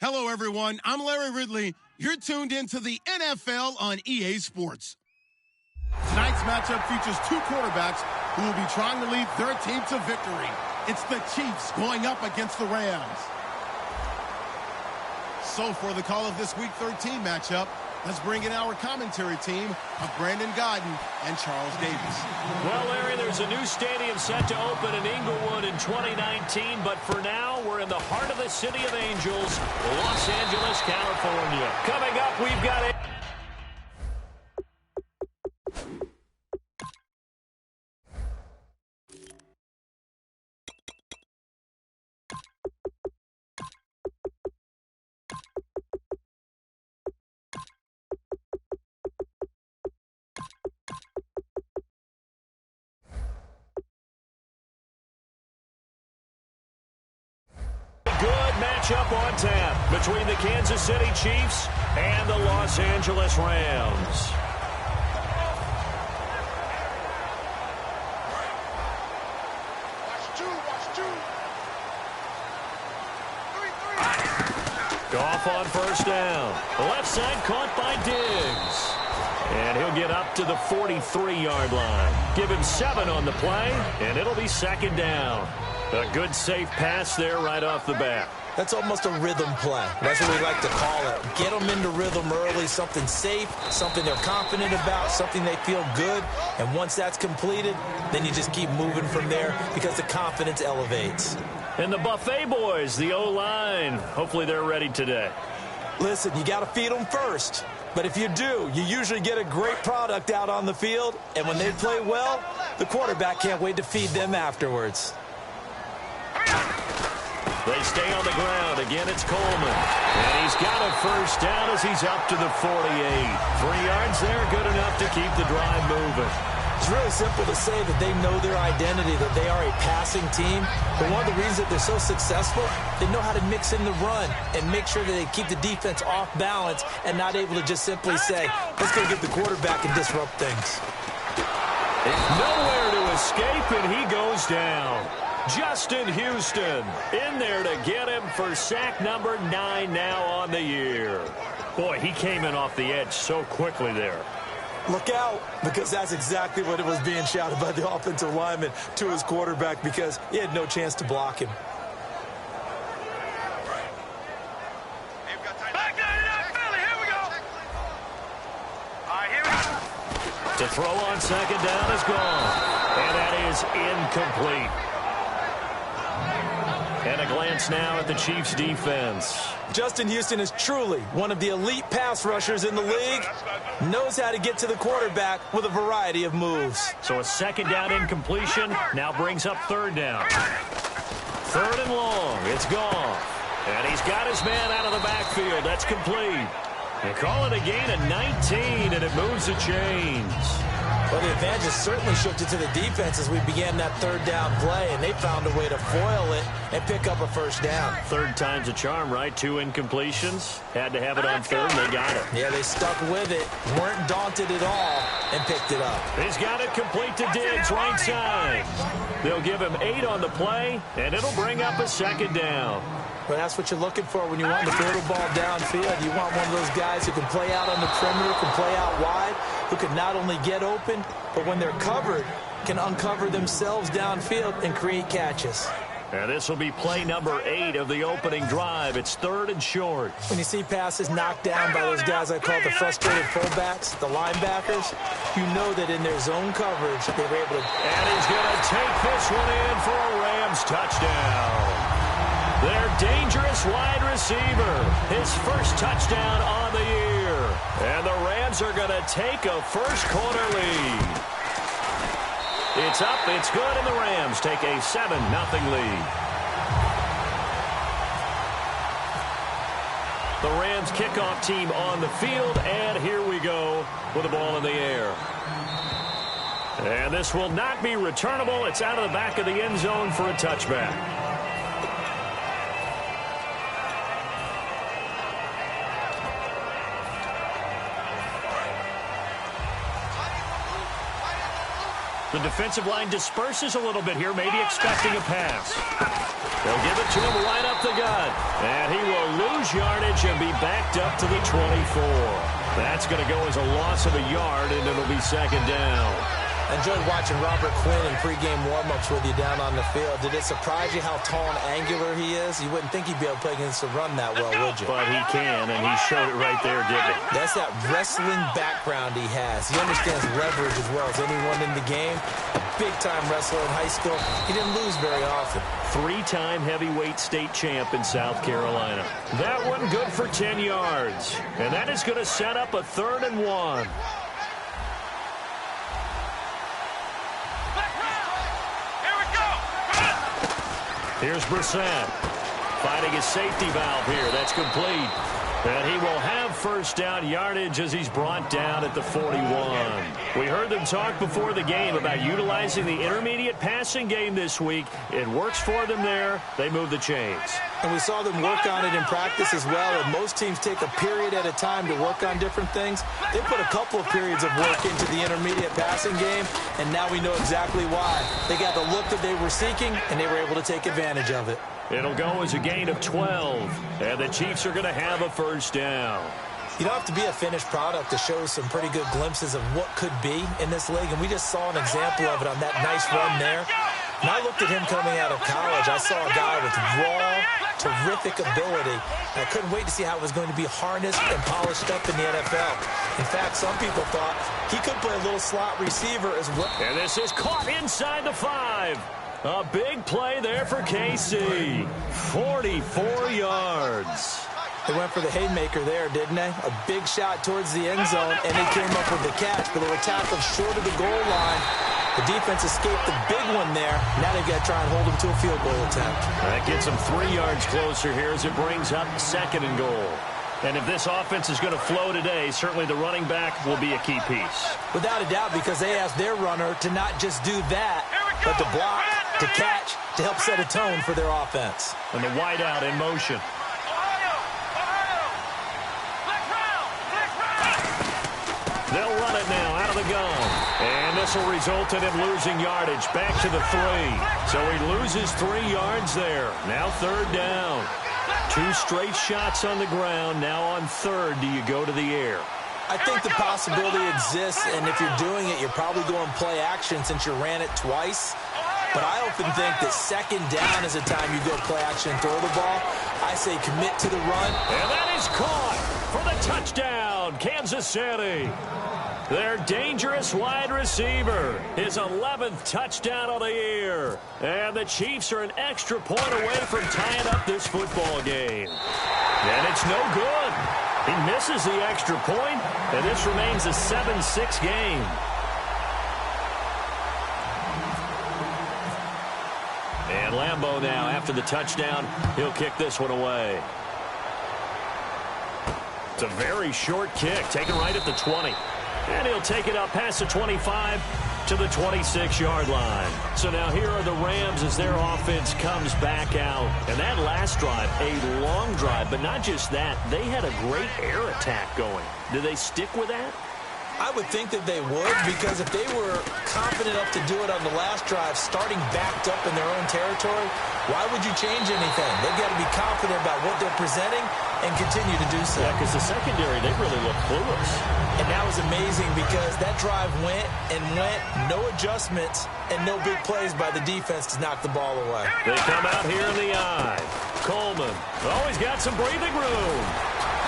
Hello, everyone. I'm Larry Ridley. You're tuned into the NFL on EA Sports. Tonight's matchup features two quarterbacks who will be trying to lead their team to victory. It's the Chiefs going up against the Rams. So for the call of this Week 13 matchup, let's bring in our commentary team of Brandon Godden and Charles Davis. Well, Larry, there's a new stadium set to open in Inglewood in 2019, but for now, we're in the heart of the City of Angels, Los Angeles, California. Coming up, we've got a... good matchup on tap between the Kansas City Chiefs and the Los Angeles Rams. Goff on first down. Left side caught by Diggs. And he'll get up to the 43-yard line. Give him 7 on the play, and it'll be second down. A good, safe pass there right off the bat. That's almost a rhythm play. That's what we like to call it. Get them into rhythm early, something safe, something they're confident about, something they feel good. And once that's completed, then you just keep moving from there because the confidence elevates. And the Buffet boys, the O-line, hopefully they're ready today. Listen, you got to feed them first. But if you do, you usually get a great product out on the field. And when they play well, the quarterback can't wait to feed them afterwards. They stay on the ground. Again, it's Coleman. And he's got a first down as he's up to the 48. 3 yards there, good enough to keep the drive moving. It's really simple to say that they know their identity, that they are a passing team. But one of the reasons that they're so successful, they know how to mix in the run and make sure that they keep the defense off balance and not able to just simply say, let's go get the quarterback and disrupt things. Nowhere to escape, and he goes down. Justin Houston in there to get him for sack number 9 now on the year. Boy, he came in off the edge so quickly there. Look out, because that's exactly what it was being shouted by the offensive lineman to his quarterback because he had no chance to block him. To throw on second down is gone, and that is incomplete. And a glance now at the Chiefs' defense. Justin Houston is truly one of the elite pass rushers in the league. Knows how to get to the quarterback with a variety of moves. So a second down incompletion now brings up third down. Third and long. It's gone. And he's got his man out of the backfield. That's complete. They call it a gain of 19, and it moves the chains. Well, the advantage certainly shifted to the defense as we began that third down play, and they found a way to foil it and pick up a first down. Third time's a charm, right? 2 incompletions. Had to have it on third, and they got it. Yeah, they stuck with it, weren't daunted at all, and picked it up. He's got it complete to Diggs, right side. They'll give him 8 on the play, and it'll bring up a second down. Well, that's what you're looking for when you want to throw the ball downfield. You want one of those guys who can play out on the perimeter, can play out wide, who can not only get open, but when they're covered, can uncover themselves downfield and create catches. And this will be play number 8 of the opening drive. It's third and short. When you see passes knocked down by those guys I call the frustrated fullbacks, the linebackers, you know that in their zone coverage, they were able to... And he's going to take this one in for a Rams touchdown. Their dangerous wide receiver, his first touchdown on the year. And the Rams are going to take a first-quarter lead. It's up, it's good, and the Rams take a 7-0 lead. The Rams kickoff team on the field, and here we go with the ball in the air. And this will not be returnable. It's out of the back of the end zone for a touchback. The defensive line disperses a little bit here, maybe expecting a pass. They'll give it to him right up the gut. And he will lose yardage and be backed up to the 24. That's going to go as a loss of a yard, and it'll be second down. I enjoyed watching Robert Quinn in pregame warm-ups with you down on the field. Did it surprise you how tall and angular he is? You wouldn't think he'd be able to play against the run that well, would you? But he can, and he showed it right there, didn't he? That's that wrestling background he has. He understands leverage as well as anyone in the game. A big-time wrestler in high school. He didn't lose very often. Three-time heavyweight state champ in South Carolina. That one good for 10 yards. And that is going to set up a 3rd and 1. Here's Brissett finding his safety valve here. That's complete. And he will have first down yardage as he's brought down at the 41. We heard them talk before the game about utilizing the intermediate passing game this week. It works for them there. They move the chains. And we saw them work on it in practice as well. And most teams take a period at a time to work on different things. They put a couple of periods of work into the intermediate passing game, and now we know exactly why. They got the look that they were seeking, and they were able to take advantage of it. It'll go as a gain of 12, and the Chiefs are going to have a first down. You don't have to be a finished product to show some pretty good glimpses of what could be in this league, and we just saw an example of it on that nice run there. When I looked at him coming out of college, I saw a guy with raw, terrific ability. I couldn't wait to see how it was going to be harnessed and polished up in the NFL. In fact, some people thought he could play a little slot receiver as well. And this is caught inside the 5. A big play there for KC. 44 yards. They went for the haymaker there, didn't they? A big shot towards the end zone, and they came up with the catch, but they were tackled short of the goal line. The defense escaped the big one there. Now they've got to try and hold them to a field goal attempt. That gets them 3 yards closer here as it brings up 2nd and goal. And if this offense is going to flow today, certainly the running back will be a key piece. Without a doubt, because they asked their runner to not just do that, but to block, to catch, to help set a tone for their offense. And the wideout in motion. They'll run it now out of the gun. And this will result in him losing yardage back to the 3. So he loses 3 yards there. Now 3rd down. 2 straight shots on the ground. Now on 3rd, do you go to the air? I think the possibility exists, and if you're doing it, you're probably going play action since you ran it twice. But I often think that 2nd down is a time you go play action and throw the ball. I say commit to the run. And that is caught for the touchdown, Kansas City. Their dangerous wide receiver, his 11th touchdown of the year. And the Chiefs are an extra point away from tying up this football game. And it's no good. He misses the extra point, and this remains a 7-6 game. And Lambeau now, after the touchdown, he'll kick this one away. It's a very short kick, taken right at the 20. And he'll take it up past the 25 to the 26-yard line. So now here are the Rams as their offense comes back out. And that last drive, a long drive, but not just that, they had a great air attack going. Do they stick with that? I would think that they would, because if they were confident enough to do it on the last drive, starting backed up in their own territory, why would you change anything? They've got to be confident about what they're presenting and continue to do so. Yeah, because the secondary, they really look clueless. And that was amazing because that drive went and went, no adjustments, and no big plays by the defense to knock the ball away. They come out here in the eye. Coleman, he's got some breathing room.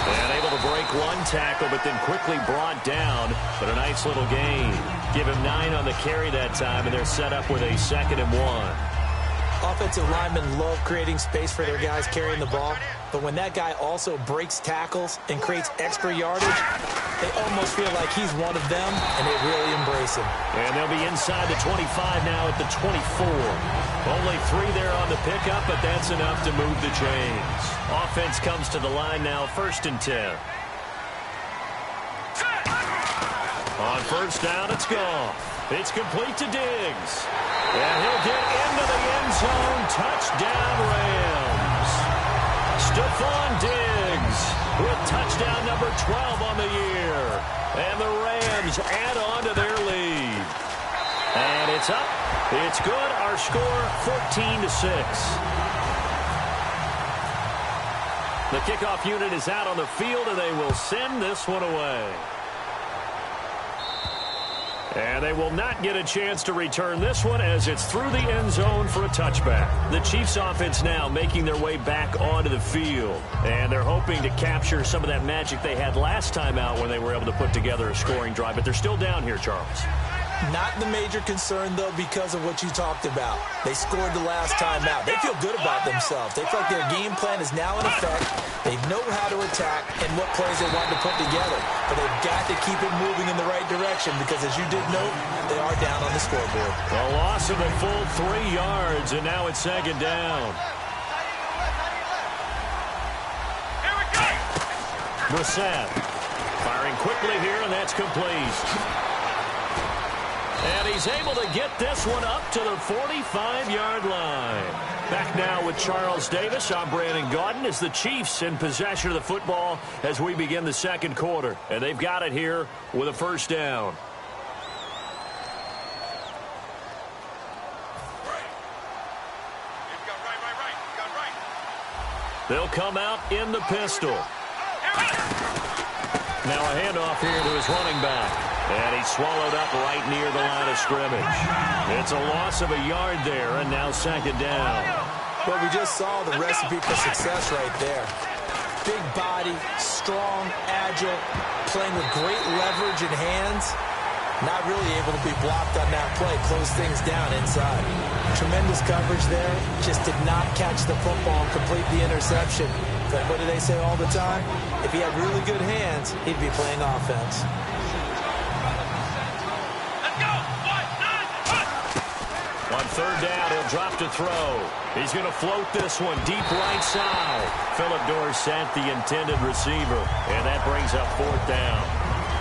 And able to break one tackle, but then quickly brought down. But a nice little gain. Give him 9 on the carry that time, and they're set up with a 2nd and 1. Offensive linemen love creating space for their guys carrying the ball. But when that guy also breaks tackles and creates extra yardage, they almost feel like he's one of them, and they really embrace him. And they'll be inside the 25 now at the 24. Only 3 there on the pickup, but that's enough to move the chains. Offense comes to the line now, 1st and 10. On 1st down, it's Goff. It's complete to Diggs. And he'll get into the end zone. Touchdown, Rams. Stephon Diggs with touchdown number 12 on the year. And the Rams add on to their lead. And it's up. It's good. Our score, 14-6. The kickoff unit is out on the field, and they will send this one away. And they will not get a chance to return this one as it's through the end zone for a touchback. The Chiefs offense now making their way back onto the field. And they're hoping to capture some of that magic they had last time out when they were able to put together a scoring drive. But they're still down here, Charles. Not the major concern, though, because of what you talked about. They scored the last time out. They feel good about themselves. They feel like their game plan is now in effect. They know how to attack and what plays they want to put together. But they've got to keep it moving in the right direction because, as you did note, they are down on the scoreboard. A loss of a full 3 yards, and now it's second down. Brissett firing quickly here, and that's complete. And he's able to get this one up to the 45-yard line. Back now with Charles Davis. I'm Brandon Gaudin as the Chiefs in possession of the football as we begin the second quarter. And they've got it here with a first down. They'll come out in the pistol. Now a handoff here to his running back. And he's swallowed up right near the line of scrimmage. It's a loss of a yard there, and now second down. Well, we just saw the recipe for success right there. Big body, strong, agile, playing with great leverage in hands. Not really able to be blocked on that play. Close things down inside. Tremendous coverage there. Just did not catch the football and complete the interception. But what do they say all the time? If he had really good hands, he'd be playing offense. On third down, he'll drop to throw. He's going to float this one deep right side. Philip Dorsett, the intended receiver. And that brings up fourth down.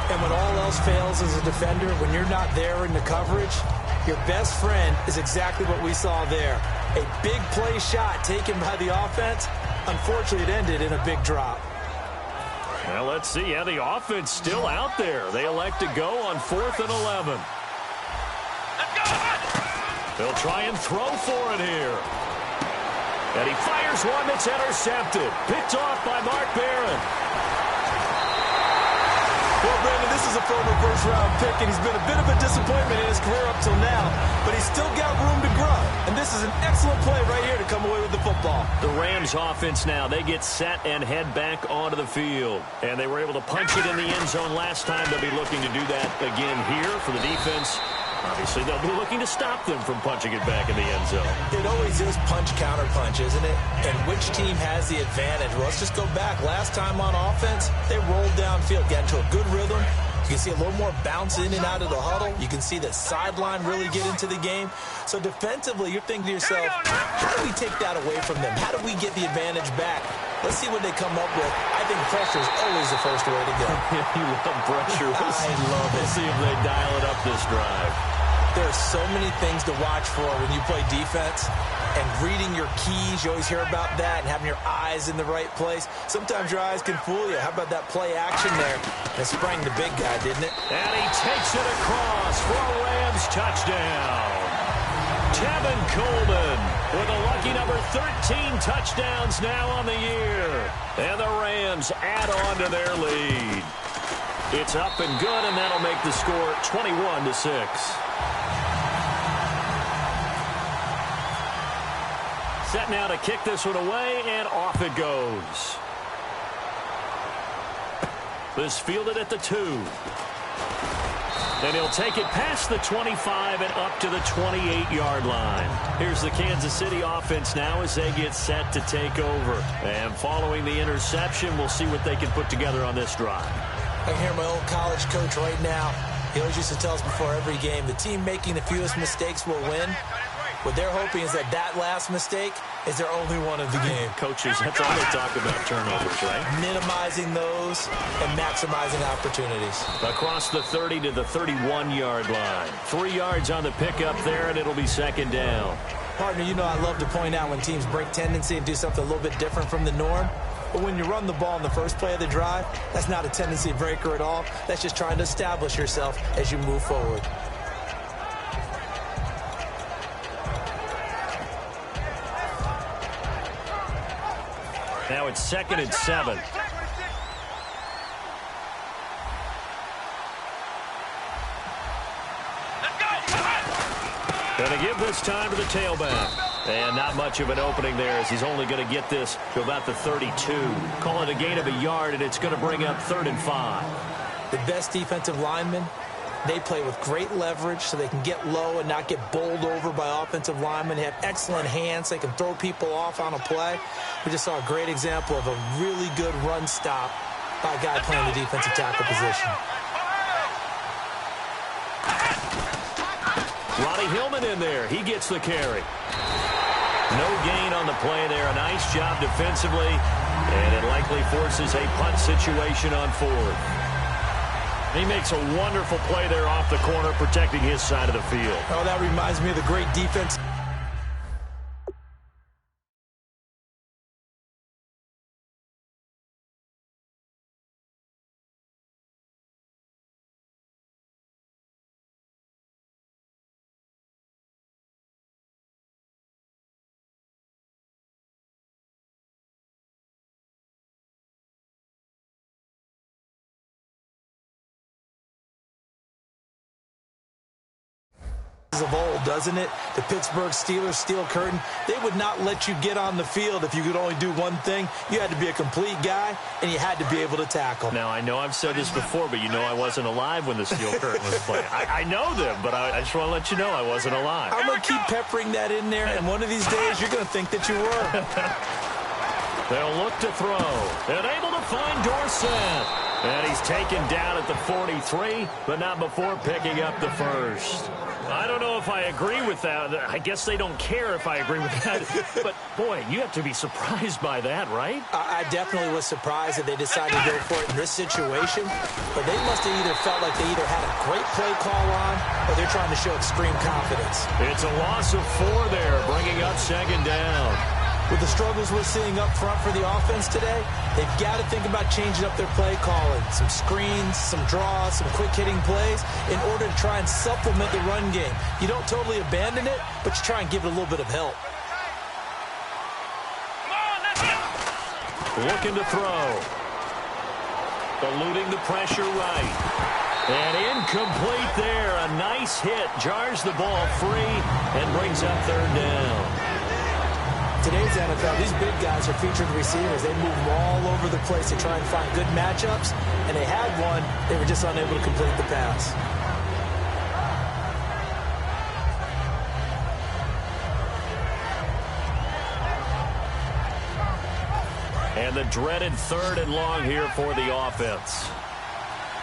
And when all else fails as a defender, when you're not there in the coverage, your best friend is exactly what we saw there. A big play shot taken by the offense. Unfortunately, it ended in a big drop. Well, let's see. Yeah, the offense still out there. They elect to go on 4th and 11. They'll try and throw for it here. And he fires one that's intercepted. Picked off by Mark Barron. Well, Brandon, this is a former first-round pick, and he's been a bit of a disappointment in his career up till now. But he's still got room to grow. And this is an excellent play right here to come away with the football. The Rams offense now, they get set and head back onto the field. And they were able to punch it in the end zone last time. They'll be looking to do that again here for the defense. Obviously, they'll be looking to stop them from punching it back in the end zone. It always is punch-counter-punch, isn't it? And which team has the advantage? Well, let's just go back. Last time on offense, they rolled downfield, got into a good rhythm. You can see a little more bounce in and out of the huddle. You can see the sideline really get into the game. So defensively, you're thinking to yourself, how do we take that away from them? How do we get the advantage back? Let's see what they come up with. I think pressure is always the first way to go. You love pressure. I love it. We'll see if they dial it up this drive. There are so many things to watch for when you play defense. And reading your keys, you always hear about that, and having your eyes in the right place. Sometimes your eyes can fool you. How about that play action there? It sprang the big guy, didn't it? And he takes it across for a Rams touchdown. Tevin Coleman with a lucky number 13 touchdowns now on the year. And the Rams add on to their lead. It's up and good, and that'll make the score 21-6. Set now to kick this one away, and off it goes. This fielded at the 2. And he'll take it past the 25 and up to the 28-yard line. Here's the Kansas City offense now as they get set to take over. And following the interception, we'll see what they can put together on this drive. I hear my old college coach right now. He always used to tell us before every game, the team making the fewest mistakes will win. What they're hoping is that last mistake is their only one of the game. Coaches, that's all they talk about, turnovers, right? Minimizing those and maximizing opportunities. Across the 30 to the 31-yard line. 3 yards on the pickup there, and it'll be second down. Partner, you know I love to point out when teams break tendency and do something a little bit different from the norm. But when you run the ball in the first play of the drive, that's not a tendency breaker at all. That's just trying to establish yourself as you move forward. Now it's 2nd and 7. Going to give this time to the tailback. And not much of an opening there as he's only going to get this to about the 32. Call it a gain of a yard, and it's going to bring up 3rd and 5. The best defensive linemen, they play with great leverage so they can get low and not get bowled over by offensive linemen. They have excellent hands. They can throw people off on a play. We just saw a great example of a really good run stop by a guy playing the defensive tackle position. Ronnie Hillman in there. He gets the carry. No gain on the play there. A nice job defensively, and it likely forces a punt situation on 4th. He makes a wonderful play there off the corner, protecting his side of the field. Oh, that reminds me of the great defense. Of old, doesn't it? The Pittsburgh Steelers steel curtain. They would not let you get on the field if you could only do one thing. You had to be a complete guy, and you had to be able to tackle. Now, I know I've said this before, but you know I wasn't alive when the steel curtain was playing. I know them, but I just want to let you know I wasn't alive. I'm going to keep peppering that in there, and one of these days you're going to think that you were. They'll look to throw. And able to find Dorsett. And he's taken down at the 43, but not before picking up the 1st. I don't know if I agree with that. I guess they don't care if I agree with that. But, boy, you have to be surprised by that, right? I definitely was surprised that they decided to go for it in this situation. But they must have either felt like they either had a great play call on or they're trying to show extreme confidence. It's a loss of 4 there, bringing up 2nd down. With the struggles we're seeing up front for the offense today, they've got to think about changing up their play calling. Some screens, some draws, some quick-hitting plays in order to try and supplement the run game. You don't totally abandon it, but you try and give it a little bit of help. Looking to throw. Eluding the pressure right. And incomplete there. A nice hit. Jars the ball free and brings up 3rd down. Today's NFL, these big guys are featured receivers. They move them all over the place to try and find good matchups, and they had one. They were just unable to complete the pass. And the dreaded 3rd and long here for the offense.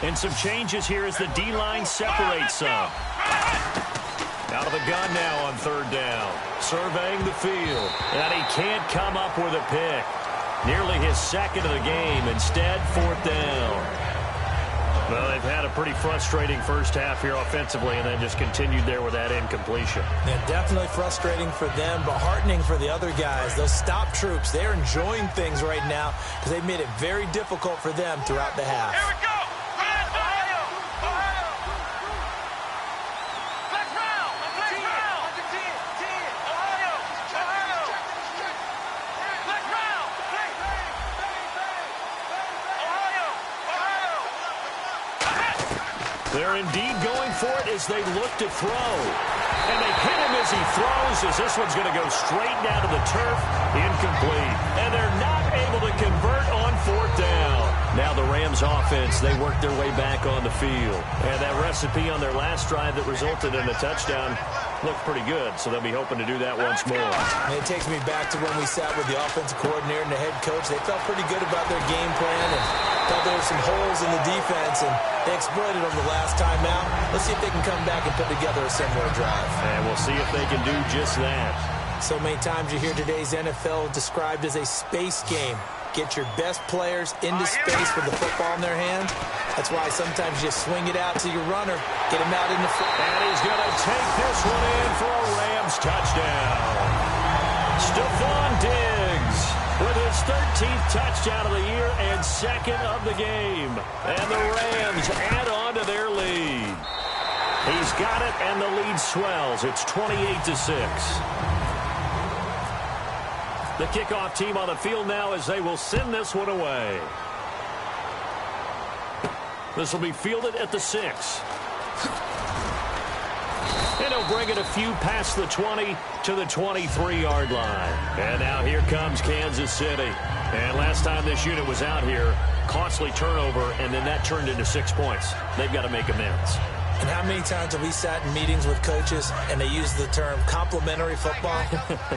And some changes here as the D-line separates some. Out of the gun now on 3rd down. Surveying the field. And he can't come up with a pick. Nearly his 2nd of the game. Instead, 4th down. Well, they've had a pretty frustrating first half here offensively and then just continued there with that incompletion. Yeah, definitely frustrating for them, but heartening for the other guys. Those stop troops, they're enjoying things right now because they've made it very difficult for them throughout the half. Here we go. They're indeed going for it as they look to throw. And they hit him as he throws, as this one's going to go straight down to the turf. Incomplete. And they're not able to convert on 4th down. Now the Rams offense, they work their way back on the field. And that recipe on their last drive that resulted in a touchdown looked pretty good, so they'll be hoping to do that once more. And it takes me back to when we sat with the offensive coordinator and the head coach. They felt pretty good about their game plan and felt there were some holes in the defense, and they exploited them the last time out. Let's see if they can come back and put together a similar drive. And we'll see if they can do just that. So many times you hear today's NFL described as a space game. Get your best players into space with the football in their hands. That's why sometimes you swing it out to your runner, get him out in the front. And he's going to take this one in for a Rams touchdown. Stephon Diggs with his 13th touchdown of the year and 2nd of the game. And the Rams add on to their lead. He's got it, and the lead swells. It's 28-6. The kickoff team on the field now as they will send this one away. This will be fielded at the 6. And he'll bring it a few past the 20 to the 23-yard line. And now here comes Kansas City. And last time this unit was out here, costly turnover, and then that turned into 6 points. They've got to make amends. And how many times have we sat in meetings with coaches and they use the term complementary football?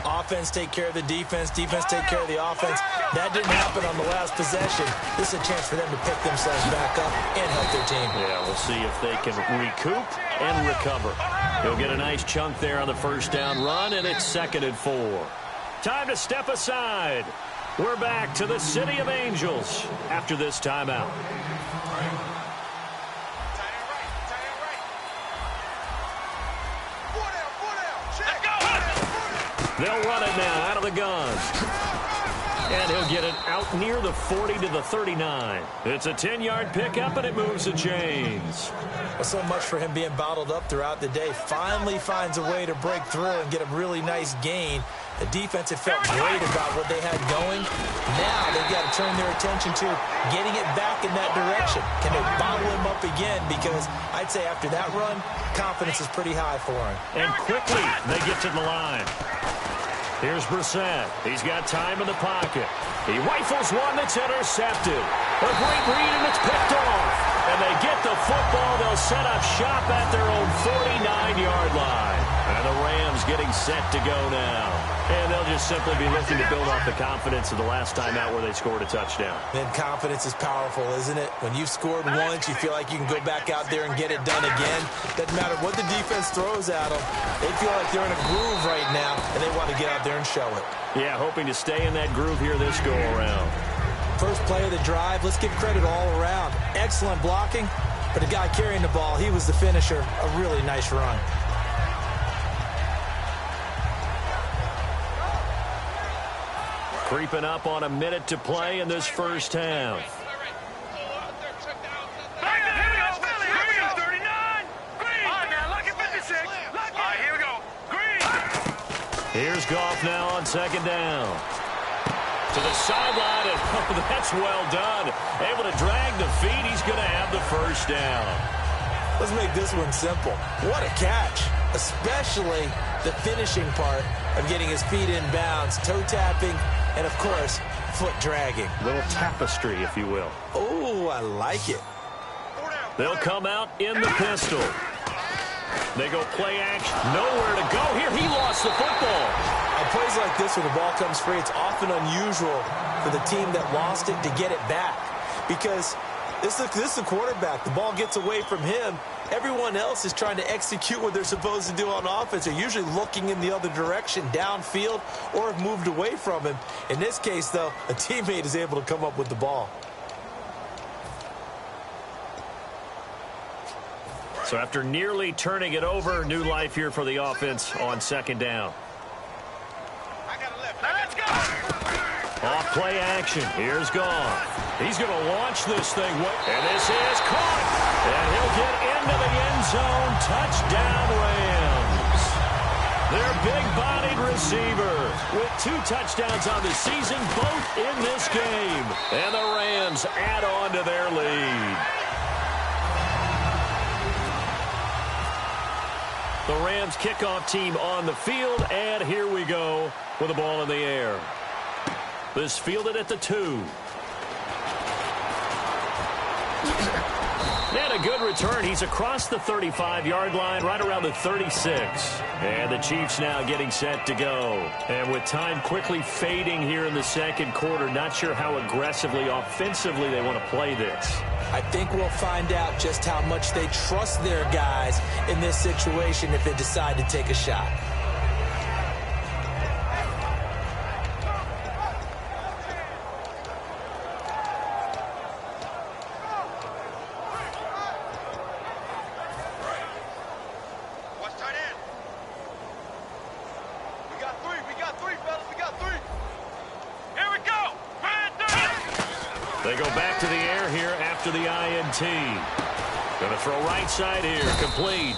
Offense take care of the defense, defense take care of the offense. That didn't happen on the last possession. This is a chance for them to pick themselves back up and help their team. Yeah, we'll see if they can recoup and recover. He'll get a nice chunk there on the first down run, and it's 2nd and 4. Time to step aside. We're back to the City of Angels after this timeout. They'll run it now out of the gun. And he'll get it out near the 40 to the 39. It's a 10-yard pickup, and it moves the chains. Well, so much for him being bottled up throughout the day. Finally finds a way to break through and get a really nice gain. The defense had felt great about what they had going. Now they've got to turn their attention to getting it back in that direction. Can they bottle him up again? Because I'd say after that run, confidence is pretty high for him. And quickly they get to the line. Here's Brissett. He's got time in the pocket. He rifles one that's intercepted. A great read, and it's picked off. And they get the football. They'll set up shop at their own 49-yard line. And the Rams getting set to go now. And they'll just simply be looking to build off the confidence of the last time out where they scored a touchdown. And confidence is powerful, isn't it? When you've scored once, you feel like you can go back out there and get it done again. Doesn't matter what the defense throws at them. They feel like they're in a groove right now, and they want to get out there and show it. Yeah, hoping to stay in that groove here this go-around. First play of the drive, let's give credit all around. Excellent blocking, but the guy carrying the ball, he was the finisher. A really nice run. Creeping up on a minute to play in this first half. Here's Goff now on 2nd down. To the sideline, and oh, that's well done. Able to drag the feet. He's going to have the first down. Let's make this one simple. What a catch, especially the finishing part of getting his feet in bounds, toe tapping, and, of course, foot dragging. Little tapestry, if you will. Oh, I like it. They'll come out in the pistol. They go play action. Nowhere to go here. He lost the football. On plays like this where the ball comes free, it's often unusual for the team that lost it to get it back. Because this is the quarterback. The ball gets away from him. Everyone else is trying to execute what they're supposed to do on offense. They're usually looking in the other direction, downfield, or have moved away from him. In this case, though, a teammate is able to come up with the ball. So after nearly turning it over, new life here for the offense on 2nd down. Off play action. Here's Goff. He's going to launch this thing. And this is caught. And he'll get into the end zone. Touchdown, Rams. Their big-bodied receiver with 2 touchdowns on the season, both in this game. And the Rams add on to their lead. The Rams kickoff team on the field, and here we go with the ball in the air. This fielded at the 2. And a good return. He's across the 35-yard line, right around the 36. And the Chiefs now getting set to go. And with time quickly fading here in the second quarter, not sure how aggressively, offensively they want to play this. I think we'll find out just how much they trust their guys in this situation if they decide to take a shot. They go back to the air here after the INT. Going to throw right side here, complete.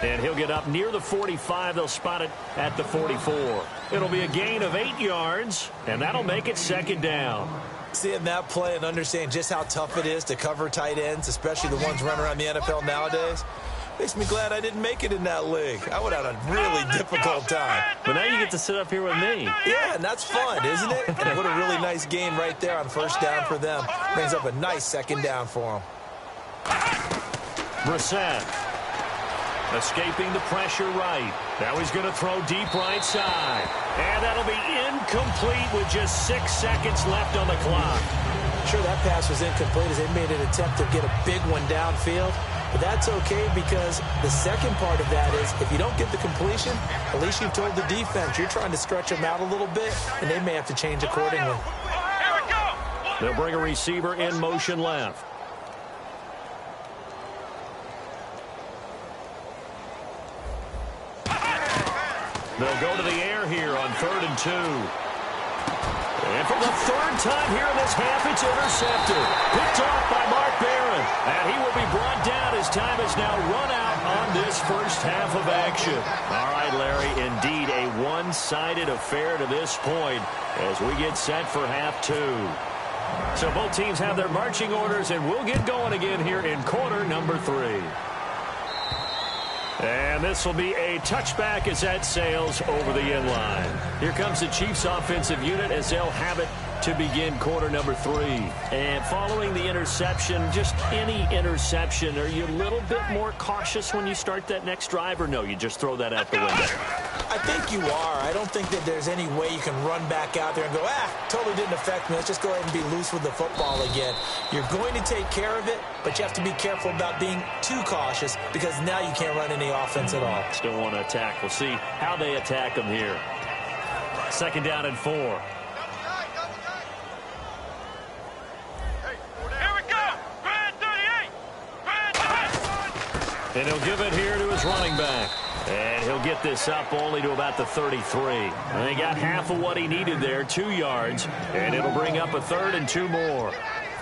And he'll get up near the 45. They'll spot it at the 44. It'll be a gain of 8 yards, and that'll make it second down. Seeing that play and understanding just how tough it is to cover tight ends, especially the ones running around the NFL nowadays, makes me glad I didn't make it in that league. I would have had a really difficult time. But now you get to sit up here with me. Yeah, and that's fun, isn't it? And what a really nice gain right there on first down for them. Brings up a nice second down for them. Brissett escaping the pressure right. Now he's going to throw deep right side. And that'll be incomplete with just 6 seconds left on the clock. Sure, that pass was incomplete as they made an attempt to get a big one downfield. But that's okay because the second part of that is if you don't get the completion, at least you've told the defense you're trying to stretch them out a little bit, and they may have to change accordingly. They'll bring a receiver in motion left. They'll go to the air here on 3rd and 2. And for the 3rd time here in this half, it's intercepted. Picked off by Mark Barron. And he will be brought down as time has now run out on this first half of action. All right, Larry, indeed a one-sided affair to this point as we get set for half 2. So both teams have their marching orders, and we'll get going again here in quarter number 3. And this will be a touchback as that sails over the end line. Here comes the Chiefs offensive unit as they'll have it to begin quarter number 3. And following the interception, just any interception, are you a little bit more cautious when you start that next drive, or no, you just throw that out the window? I think you are. I don't think that there's any way you can run back out there and go, totally didn't affect me. Let's just go ahead and be loose with the football again. You're going to take care of it, but you have to be careful about being too cautious because now you can't run any offense at all. Still want to attack. We'll see how they attack them here. 2nd down and 4. And he'll give it here to his running back. And he'll get this up only to about the 33. And he got half of what he needed there, 2 yards. And it'll bring up a 3rd and 2 more.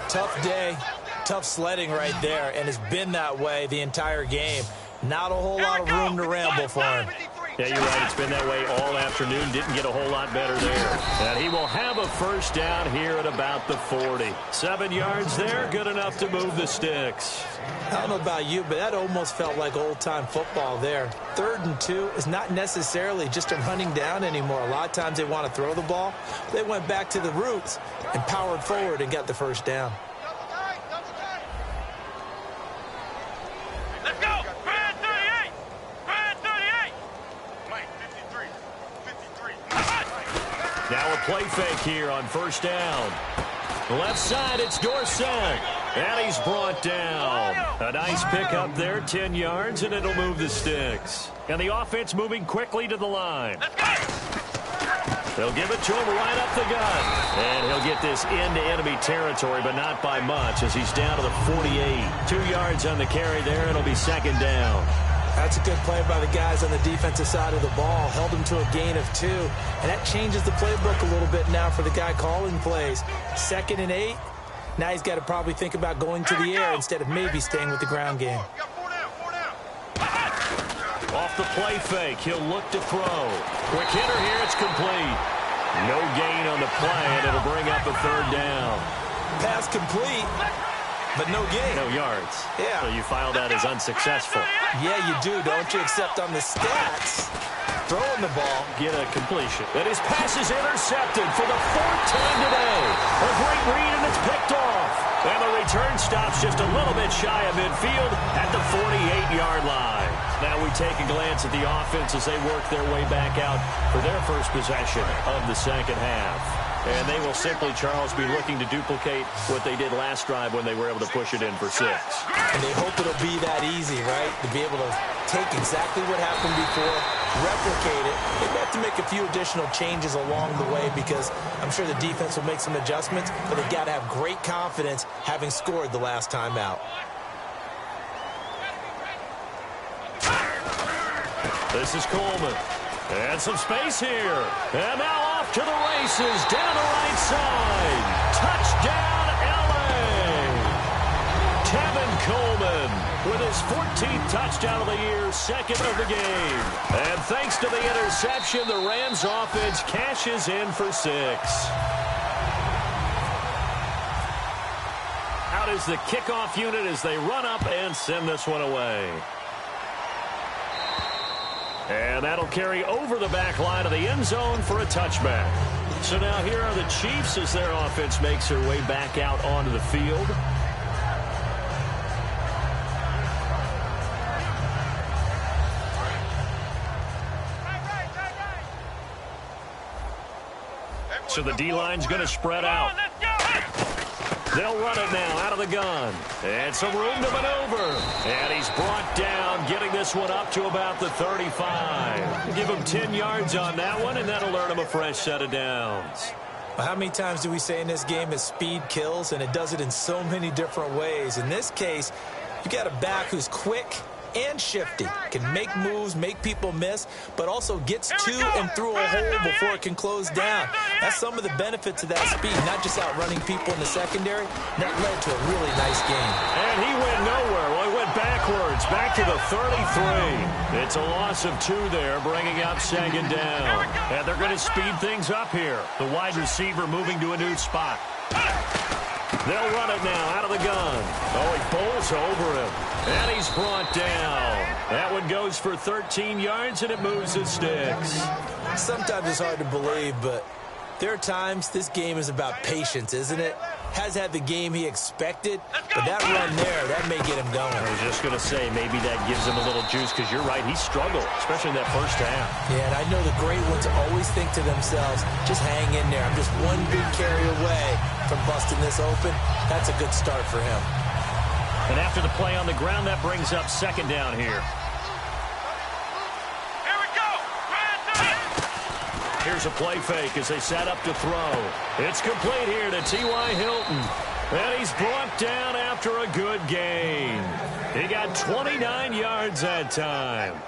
Tough day, tough sledding right there, and it's been that way the entire game. Not a whole lot of room to ramble for him. Yeah, you're right. It's been that way all afternoon. Didn't get a whole lot better there. And he will have a first down here at about the 40. 7 yards there, good enough to move the sticks. I don't know about you, but that almost felt like old-time football there. 3rd and 2 is not necessarily just a running down anymore. A lot of times they want to throw the ball. They went back to the roots and powered forward and got the first down. Let's go! Brad 38! Brad 38! Mike, 53. Now a play fake here on first down. Left side, it's Dorsett. And he's brought down. A nice pickup there, 10 yards, and it'll move the sticks. And the offense moving quickly to the line. They'll give it to him right up the gut. And he'll get this into enemy territory, but not by much as he's down to the 48. 2 yards on the carry there. It'll be 2nd down. That's a good play by the guys on the defensive side of the ball. Held him to a gain of 2. And that changes the playbook a little bit now for the guy calling plays. 2nd and 8. Now he's got to probably think about going to the air instead of maybe staying with the ground game. Off the play fake, he'll look to throw. Quick hitter here, it's complete. No gain on the play, and it'll bring up a 3rd down. Pass complete, but no gain. No yards. Yeah. So you file that as unsuccessful. Yeah, you do, don't you? Except on the stats. Throwing the ball. Get a completion. And his pass is intercepted for the 4th time today. A great read, and it's picked off. And the return stops just a little bit shy of midfield at the 48-yard line. Now we take a glance at the offense as they work their way back out for their first possession of the second half. And they will simply, Charles, be looking to duplicate what they did last drive when they were able to push it in for 6. And they hope it'll be that easy, right? To be able to take exactly what happened before, replicate it. They have to make a few additional changes along the way because I'm sure the defense will make some adjustments, but they've got to have great confidence having scored the last time out. This is Coleman. And some space here. And now off to the races. Down the right side. Touchdown, L.A. Tevin Coleman with his 14th touchdown of the year, second of the game. And thanks to the interception, the Rams offense cashes in for 6. Out is the kickoff unit as they run up and send this one away. And that'll carry over the back line of the end zone for a touchback. So now here are the Chiefs as their offense makes their way back out onto the field. So the D-line's going to spread out. They'll run it now out of the gun. And some room to maneuver. And he's brought down, getting this one up to about the 35. Give him 10 yards on that one, and that'll earn him a fresh set of downs. How many times do we say in this game that speed kills, and it does it in so many different ways? In this case, you got a back who's quick and shifty, can make moves, make people miss, but also gets to and through a hole before it can close down. That's some of the benefits of that speed, not just outrunning people in the secondary. That led to a really nice game. And he went nowhere. Well, he went backwards, back to the 33. It's a loss of 2 there, bringing up second down. And they're going to speed things up here. The wide receiver moving to a new spot. They'll run it now out of the gun. Oh, he bowls over him. And he's brought down. That one goes for 13 yards, and it moves the sticks. Sometimes it's hard to believe, but there are times this game is about patience, isn't it? Has had the game he expected, but that run there, that may get him going. I was just going to say, maybe that gives him a little juice, because you're right, he struggled, especially in that first half. Yeah, and I know the great ones always think to themselves, just hang in there. I'm just one big carry away from busting this open. That's a good start for him. And after the play on the ground, that brings up second down here. Here we go. Here's a play fake as they set up to throw. It's complete here to T.Y. Hilton. And he's brought down after a good gain. He got 29 yards that time.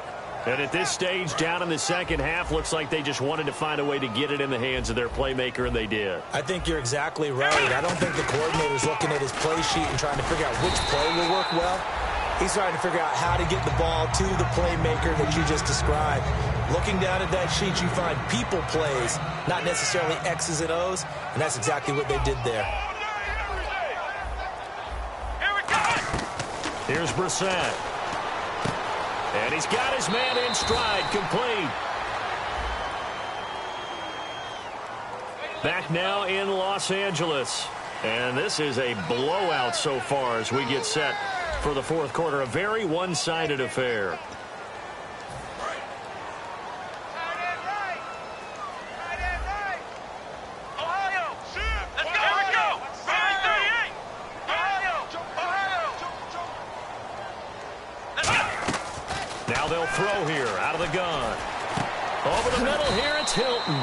And at this stage, down in the second half, looks like they just wanted to find a way to get it in the hands of their playmaker, and they did. I think you're exactly right. I don't think the coordinator's looking at his play sheet and trying to figure out which play will work well. He's trying to figure out how to get the ball to the playmaker that you just described. Looking down at that sheet, you find people plays, not necessarily X's and O's, and that's exactly what they did there. Here's Brissett. And he's got his man in stride, complete. Back now in Los Angeles. And this is a blowout so far as we get set for the fourth quarter. A very one-sided affair. Now they'll throw here out of the gun. Over the middle here, it's Hilton.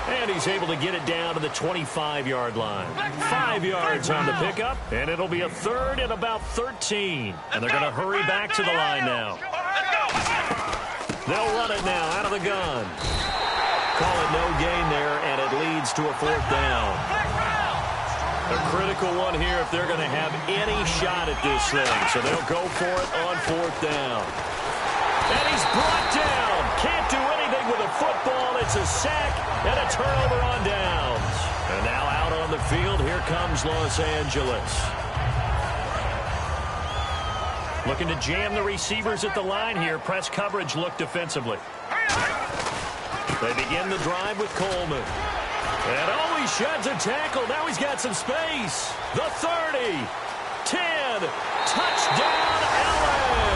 And he's able to get it down to the 25-yard line. 5 yards on the pickup, and it'll be a third and about 13. And they're going to hurry back to the line now. They'll run it now out of the gun. Call it no gain there, and it leads to a fourth down. A critical one here if they're going to have any shot at this thing. So they'll go for it on fourth down. And he's brought down. Can't do anything with a football. It's a sack and a turnover on downs. And now out on the field, here comes Los Angeles. Looking to jam the receivers at the line here. Press coverage look defensively. They begin the drive with Coleman. And oh, he sheds a tackle. Now he's got some space. The 30. 10. Touchdown, LA.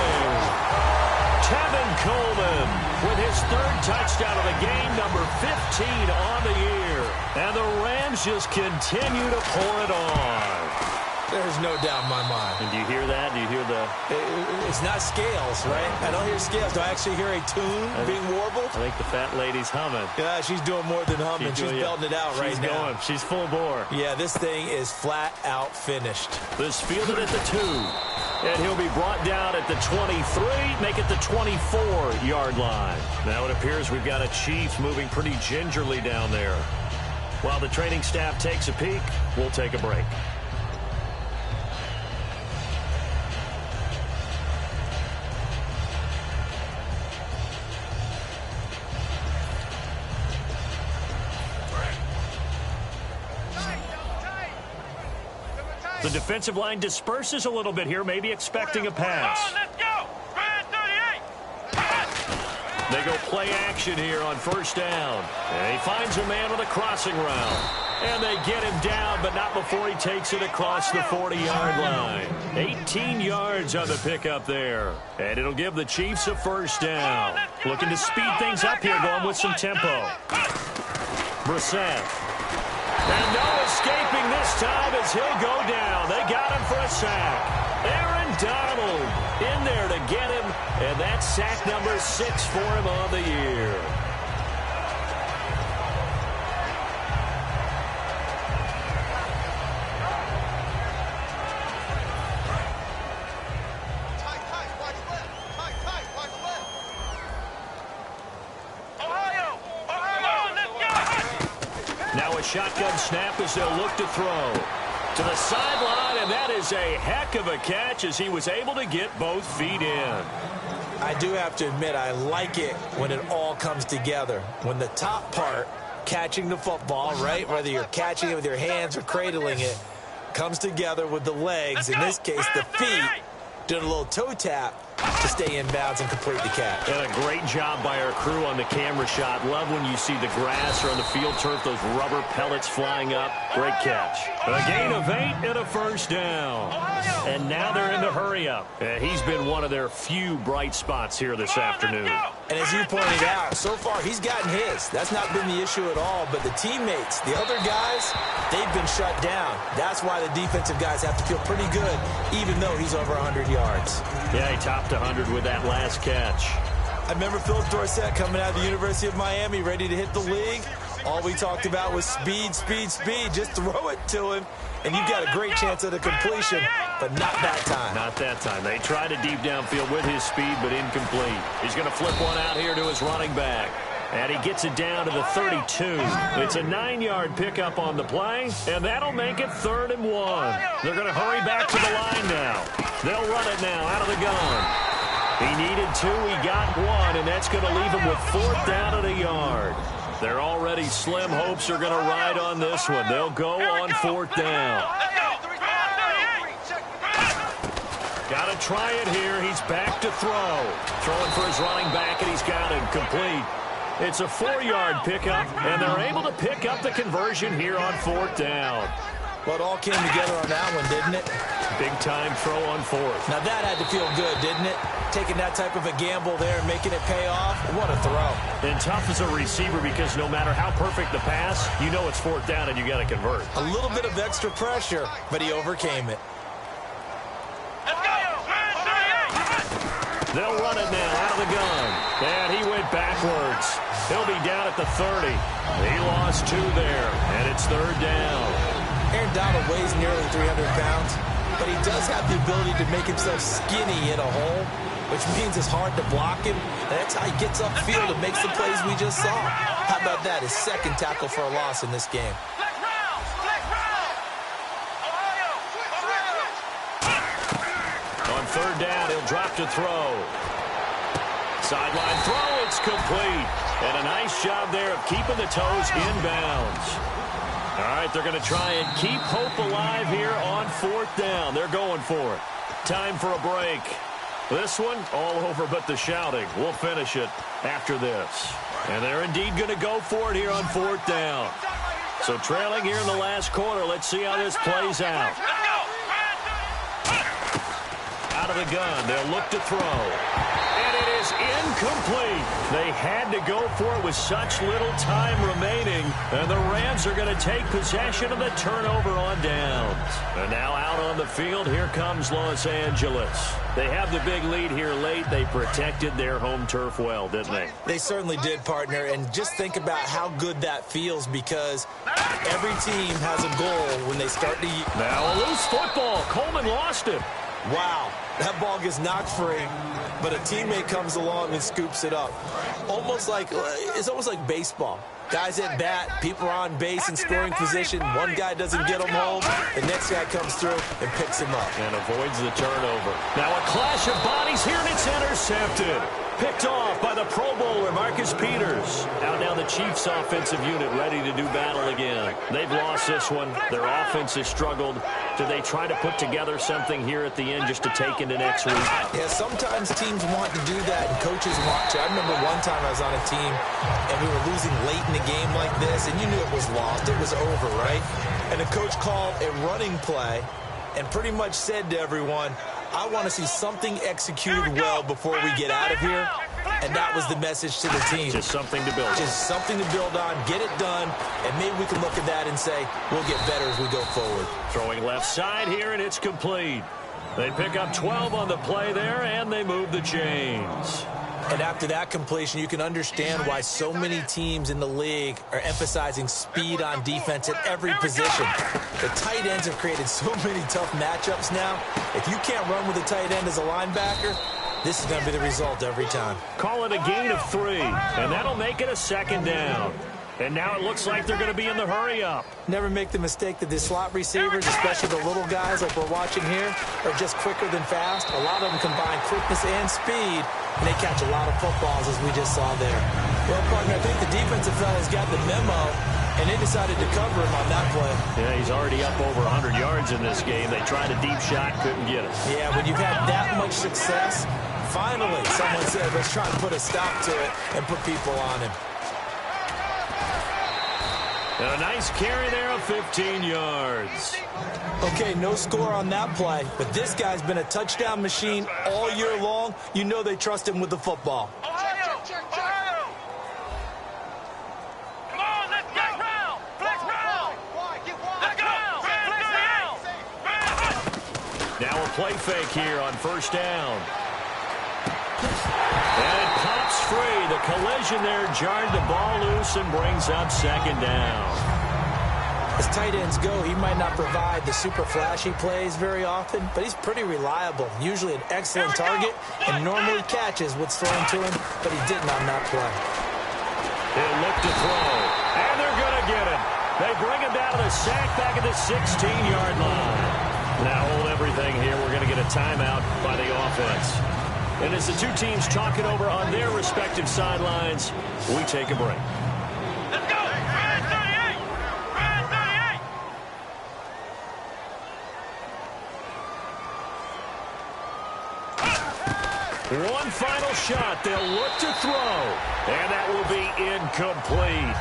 Tevin Coleman with his third touchdown of the game, number 15 on the year. And the Rams just continue to pour it on. There's no doubt in my mind. And do you hear that? Do you hear the... It's not scales, right? I don't hear scales. Do I actually hear a tune being warbled? I think the fat lady's humming. Yeah, she's doing more than humming. She's belting it out right now. She's going. She's full bore. Yeah, this thing is flat out finished. This fielded at the 2. And he'll be brought down at the 23, make it the 24-yard line. Now it appears we've got a Chiefs moving pretty gingerly down there. While the training staff takes a peek, we'll take a break. The defensive line disperses a little bit here, maybe expecting a pass. Let's go. Red 38. They go play action here on first down. And he finds a man with a crossing route. And they get him down, but not before he takes it across the 40-yard line. 18 yards on the pickup there. And it'll give the Chiefs a first down. Looking to speed things up here, going with some tempo. Brissett. And no escaping this time as he'll go down. They got him for a sack. Aaron Donald in there to get him. And that's sack number 6 for him on the year. Shotgun snap as they'll look to throw. To the sideline, and that is a heck of a catch as he was able to get both feet in. I do have to admit, I like it when it all comes together. When the top part, catching the football, right, whether you're catching it with your hands or cradling it, comes together with the legs, in this case the feet, doing a little toe tap to stay in bounds and complete the catch. And a great job by our crew on the camera shot. Love when you see the grass or on the field turf, those rubber pellets flying up. Great catch. A gain of 8 and a first down. And now they're in the hurry up. And he's been one of their few bright spots here this afternoon. And as you pointed out, so far he's gotten his. That's not been the issue at all. But the teammates, the other guys, they've been shut down. That's why the defensive guys have to feel pretty good, even though he's over 100 yards. Yeah, he topped 100 with that last catch. I remember Philip Dorsett coming out of the University of Miami ready to hit the league. All we talked about was speed, speed, speed. Just throw it to him, and you've got a great chance at a completion, but not that time. Not that time. They tried a deep downfield with his speed, but incomplete. He's going to flip one out here to his running back. And he gets it down to the 32. It's a 9-yard pickup on the play, and that'll make it 3rd and 1. They're going to hurry back to the line now. They'll run it now out of the gun. He needed 2, he got 1, and that's going to leave him with 4th down at a yard. Their already slim hopes are going to ride on this one. They'll go on 4th down. Got to try it here. He's back to throw. Throwing for his running back, and he's got it complete. It's a 4-yard pickup, and they're able to pick up the conversion here on 4th down. Well, it all came together on that one, didn't it? Big-time throw on 4th. Now, that had to feel good, didn't it? Taking that type of a gamble there and making it pay off. What a throw. And tough as a receiver because no matter how perfect the pass, you know it's 4th down and you got to convert. A little bit of extra pressure, but he overcame it. They'll run it now out of the gun. And he went backwards. He'll be down at the 30. He lost 2 there, and it's 3rd down. Aaron Donald weighs nearly 300 pounds, but he does have the ability to make himself skinny in a hole, which means it's hard to block him. And that's how he gets upfield and makes the plays we just saw. How about that? His 2nd tackle for a loss in this game. On 3rd down, he'll drop to throw. Sideline throw, it's complete. And a nice job there of keeping the toes inbounds. All right, they're going to try and keep hope alive here on 4th down. They're going for it. Time for a break. This one, all over but the shouting. We'll finish it after this. And they're indeed going to go for it here on 4th down. So trailing here in the last quarter, let's see how this plays out. Out of the gun, they'll look to throw. And it is incomplete. They had to go for it with such little time remaining. And the Rams are going to take possession of the turnover on downs. And now out on the field, here comes Los Angeles. They have the big lead here late. They protected their home turf well, didn't they? They certainly did, partner. And just think about how good that feels because every team has a goal when they start to... Now a loose football. Coleman lost it. Wow, that ball gets knocked free, but a teammate comes along and scoops it up. It's almost like baseball. Guys at bat, people are on base in scoring position. One guy doesn't get him home. The next guy comes through and picks him up. And avoids the turnover. Now a clash of bodies here, and it's intercepted. Picked off by the Pro Bowler, Marcus Peters. Out now the Chiefs' offensive unit ready to do battle again. They've lost this one. Their offense has struggled. Do they try to put together something here at the end just to take into next week? Yeah, sometimes teams want to do that, and coaches want to. I remember one time I was on a team, and we were losing late in the game like this, and you knew it was lost. It was over, right? And the coach called a running play and pretty much said to everyone, I want to see something executed well before we get out of here. And that was the message to the team. Just something to build on. Just something to build on, get it done, and maybe we can look at that and say, we'll get better as we go forward. Throwing left side here, and it's complete. They pick up 12 on the play there, and they move the chains. And after that completion, you can understand why so many teams in the league are emphasizing speed on defense at every position. The tight ends have created so many tough matchups now. If you can't run with a tight end as a linebacker, this is going to be the result every time. Call it a gain of 3, and that'll make it a second down. And now it looks like they're going to be in the hurry-up. Never make the mistake that the slot receivers, especially the little guys like we're watching here, are just quicker than fast. A lot of them combine quickness and speed, and they catch a lot of footballs, as we just saw there. Well, partner, I think the defensive fellas got the memo, and they decided to cover him on that play. Yeah, he's already up over 100 yards in this game. They tried a deep shot, couldn't get it. Yeah, when you've had that much success, finally someone said, let's try and put a stop to it and put people on him. And a nice carry there of 15 yards. Okay, no score on that play, but this guy's been a touchdown machine all year long. You know they trust him with the football. Ohio! Ohio! Come on, let's get round! Flex round! Let's go! Flex round! Now a play fake here on first down. And it pops free. The collision there jarred the ball loose and brings up second down. As tight ends go, he might not provide the super flashy plays very often, but he's pretty reliable. Usually an excellent target and normally catches what's thrown to him, but he didn't on that play. He'll look to throw, and they're going to get him. They bring him down to the sack back at the 16-yard line. Now hold everything here. We're going to get a timeout by the offense. And as the two teams talk it over on their respective sidelines, we take a break. Let's go! Red 38! Red 38! One final shot. They'll look to throw, and that will be incomplete.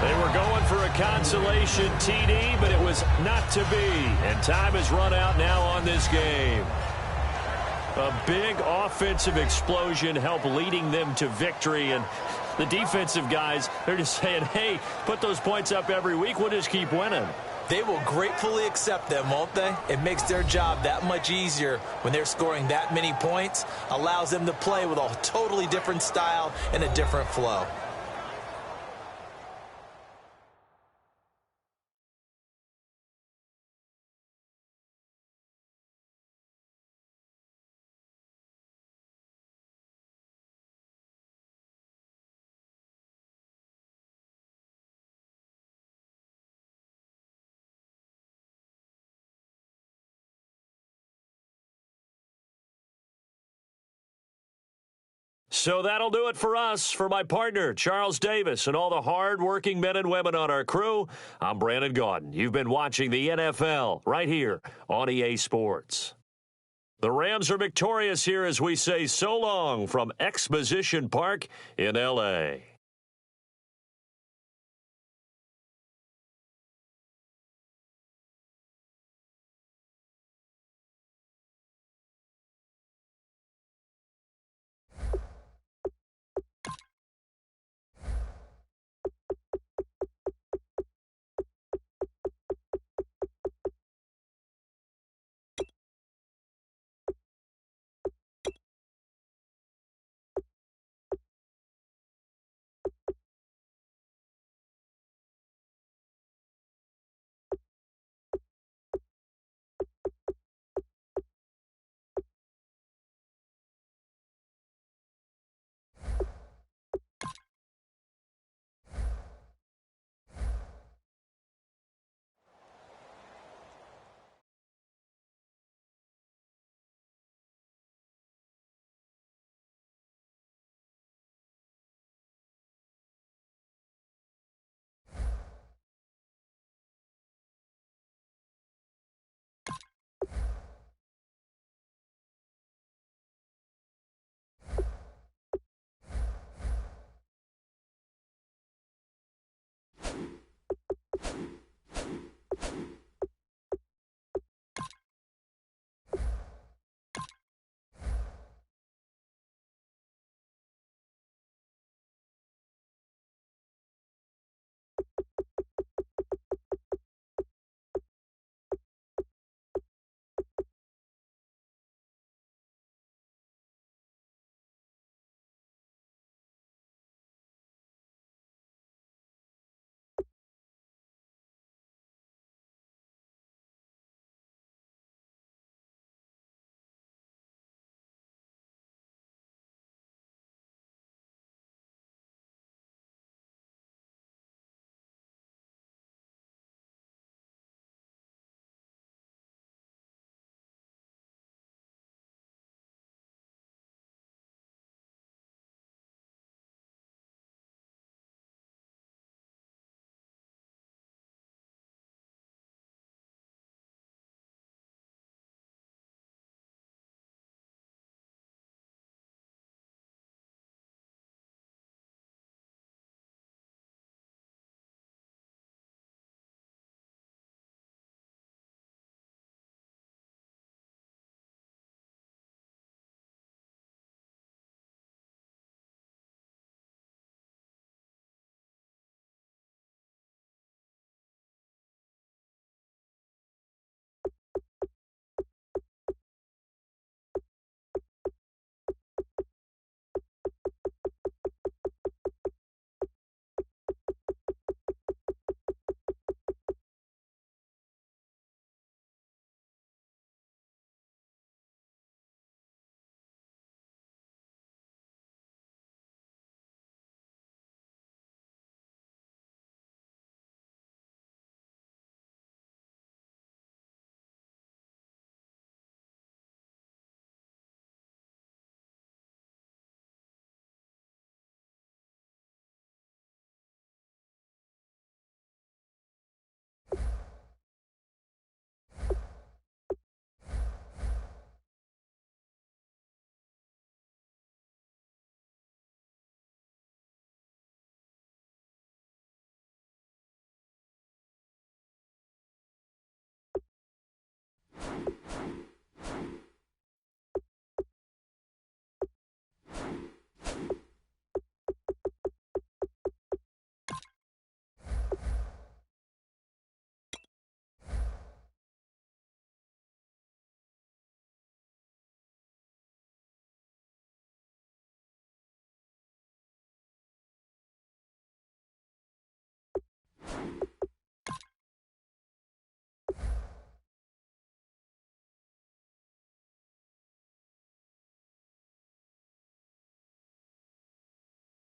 They were going for a consolation TD, but it was not to be. And time has run out now on this game. A big offensive explosion helped leading them to victory. And the defensive guys, they're just saying, hey, put those points up every week. We'll just keep winning. They will gratefully accept them, won't they? It makes their job that much easier when they're scoring that many points. Allows them to play with a totally different style and a different flow. So that'll do it for us. For my partner, Charles Davis, and all the hard-working men and women on our crew, I'm Brandon Gaudin. You've been watching the NFL right here on EA Sports. The Rams are victorious here as we say so long from Exposition Park in L.A. it.